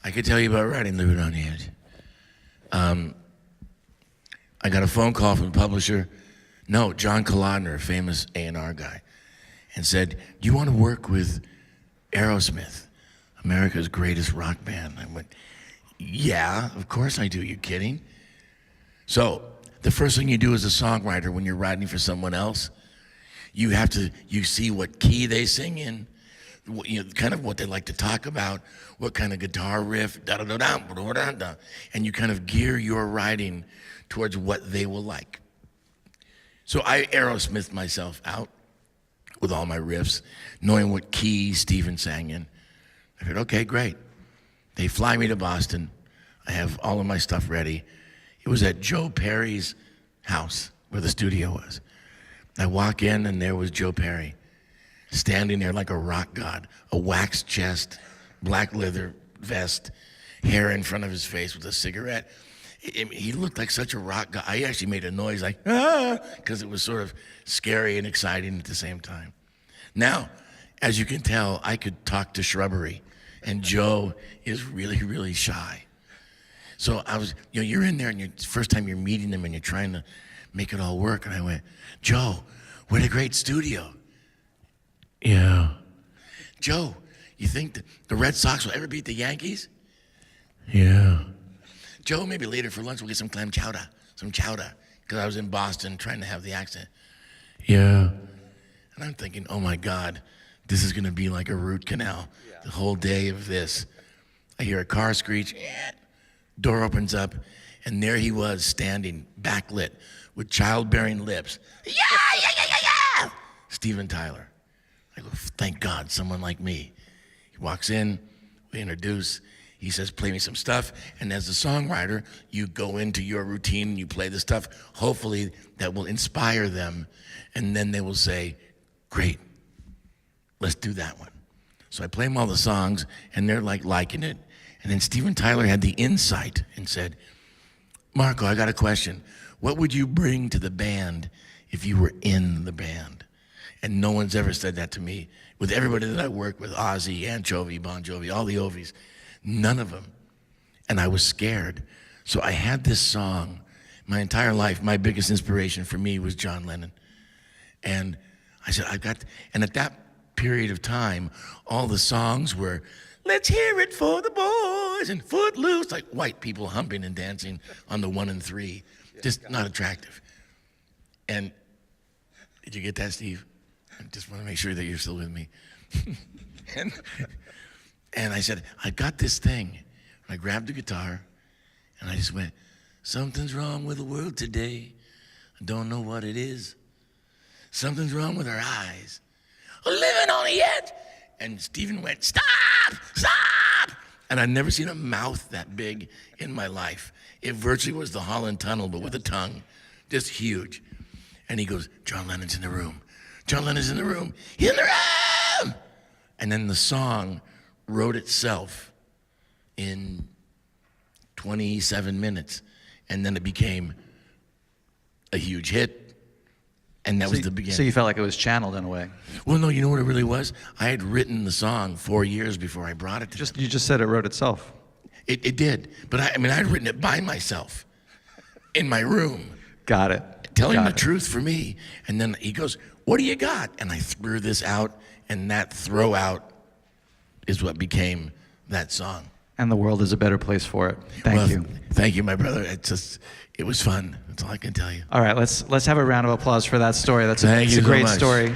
I could tell you about writing Livin on the Edge. I got a phone call from the publisher, John Kolodner, a famous A&R guy, and said, do you want to work with Aerosmith, America's greatest rock band? I went, yeah, of course I do, you kidding? So, the first thing you do as a songwriter when you're writing for someone else, you see what key they sing in, kind of what they like to talk about, what kind of guitar riff, da-da-da-da, and you kind of gear your writing towards what they will like. So I Aerosmith myself out with all my riffs, knowing what key Stephan sang in. I said, okay, great. They fly me to Boston. I have all of my stuff ready. It was at Joe Perry's house where the studio was. I walk in and there was Joe Perry, standing there like a rock god, a wax chest, black leather vest, hair in front of his face with a cigarette. He looked like such a rock god. I actually made a noise like, ah, because it was sort of scary and exciting at the same time. Now, as you can tell, I could talk to shrubbery, and Joe is really, really shy. So I was, you're in there and first time you're meeting him and you're trying to make it all work. And I went, Joe, what a great studio. Yeah. Joe, you think the Red Sox will ever beat the Yankees? Yeah. Joe, maybe later for lunch we'll get some clam chowder, because I was in Boston trying to have the accent. Yeah. And I'm thinking, oh my God, this is gonna be like a root canal, the whole day of this. I hear a car screech, door opens up, and there he was standing, backlit, with childbearing lips. Yeah, yeah, yeah, yeah, yeah! Steven Tyler. I go, thank God, someone like me. He walks in, we introduce, he says, play me some stuff, and as a songwriter, you go into your routine and you play the stuff, hopefully that will inspire them, and then they will say, great, let's do that one. So I play them all the songs, and they're like liking it, and then Steven Tyler had the insight and said, Marco, I got a question. What would you bring to the band if you were in the band? And no one's ever said that to me. With everybody that I work with, Ozzy, Anchovy, Bon Jovi, all the Ovies, none of them. And I was scared. So I had this song. My entire life, my biggest inspiration for me was John Lennon. And I said, and at that period of time, all the songs were, let's hear it for the boys, and Footloose, like white people humping and dancing on the 1 and 3. Just not attractive. And did you get that, Steve? I just want to make sure that you're still with me. and I said, I got this thing. And I grabbed the guitar, and I just went, something's wrong with the world today. I don't know what it is. Something's wrong with our eyes. Living on the edge. And Stephen went, stop, stop. And I'd never seen a mouth that big in my life. It virtually was the Holland Tunnel, but with a tongue, just huge. And he goes, John Lennon's in the room. John Lennon's in the room. He's in the room! And then the song wrote itself in 27 minutes. And then it became a huge hit. And that was the beginning. So you felt like it was channeled in a way? Well, no, you know what it really was? I had written the song 4 years before I brought it to them. You just said it wrote itself. It did. But I'd written it by myself in my room. Got it. Telling the truth for me. And then he goes, what do you got? And I threw this out, and that throw out is what became that song. And the world is a better place for it. Thank you. Thank you, my brother. It was fun. That's all I can tell you. All right, let's have a round of applause for that story. That's a great story.